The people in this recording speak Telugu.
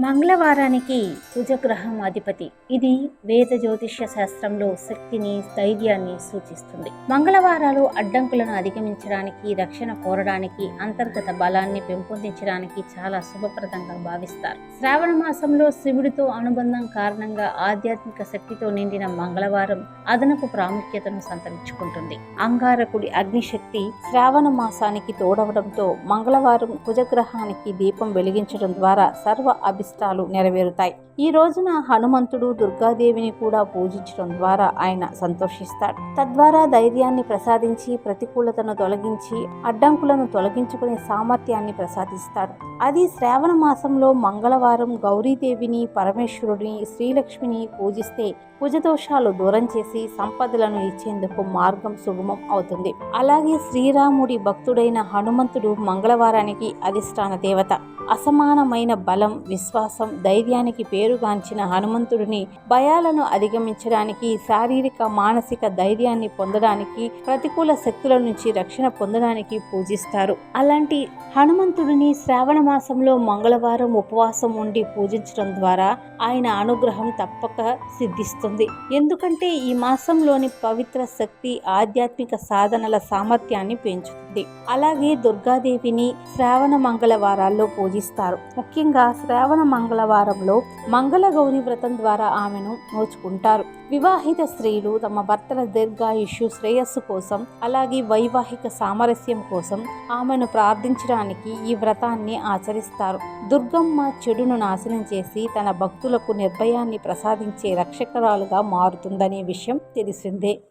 మంగళవారానికి కుజగ్రహం అధిపతి. ఇది వేద జ్యోతిష్య శాస్త్రంలో శక్తిని, ధైర్యాన్ని సూచిస్తుంది. మంగళవారాలు అడ్డంకులను అధిగమించడానికి, రక్షణ కోరడానికి, అంతర్గత బలాన్ని పెంపొందించడానికి చాలా శుభప్రదంగా భావిస్తారు. శ్రావణ మాసంలో శివుడితో అనుబంధం కారణంగా ఆధ్యాత్మిక శక్తితో నిండిన మంగళవారం అదనపు ప్రాముఖ్యతను సంతరించుకుంటుంది. అంగారకుడి అగ్నిశక్తి శ్రావణ మాసానికి తోడవడంతో మంగళవారం కుజగ్రహానికి దీపం వెలిగించడం ద్వారా సర్వ అభిష్టాలు నెరవేరుతాయి. ఈ రోజున హనుమంతుడు దుర్గాదేవిని కూడా పూజించడం ద్వారా ఆయన సంతోషిస్తాడు. తద్వారా ధైర్యాన్ని ప్రసాదించి, ప్రతికూలతను తొలగించి, అడ్డంకులను తొలగించుకునే సామర్థ్యాన్ని ప్రసాదిస్తాడు. అది శ్రావణ మాసంలో మంగళవారం గౌరీదేవిని, పరమేశ్వరుడిని, శ్రీలక్ష్మిని పూజిస్తే కుజదోషాలు దూరం చేసి సంపదలను ఇచ్చేందుకు మార్గం సుగమం అవుతుంది. అలాగే శ్రీరాముడి భక్తుడైన హనుమంతుడు మంగళవారానికి అధిష్టాన దేవత. అసమానమైన బలం, విశ్వాసం, ధైర్యానికి పేరుగాంచిన హనుమంతుడిని భయాలను అధిగమించడానికి, శారీరక మానసిక ధైర్యాన్ని పొందడానికి, ప్రతికూల శక్తుల నుంచి రక్షణ పొందడానికి పూజిస్తారు. అలాంటి హనుమంతుడిని శ్రావణ మాసంలో మంగళవారం ఉపవాసం ఉండి పూజించడం ద్వారా ఆయన అనుగ్రహం తప్పక సిద్ధిస్తుంది. ఎందుకంటే ఈ మాసంలోని పవిత్ర శక్తి ఆధ్యాత్మిక సాధనల సామర్థ్యాన్ని పెంచుతుంది. అలాగే దుర్గాదేవిని శ్రావణ మంగళవారాల్లో పూజిస్తారు. ముఖ్యంగా శ్రావణ మంగళవారంలో మంగళ గౌరి వ్రతం ద్వారా ఆమెను నోచుకుంటారు. వివాహిత స్త్రీలు తమ భర్తల దీర్ఘాయుష్యు, శ్రేయస్సు కోసం, అలాగే వైవాహిక సామరస్యం కోసం ఆమెను ప్రార్థించడానికి ఈ వ్రతాన్ని ఆచరిస్తారు. దుర్గమ్మ చెడును నాశనం చేసి తన భక్తులకు నిర్భయాన్ని ప్రసాదించే రక్షకురాలుగా మారుతుందనే విషయం తెలిసిందే.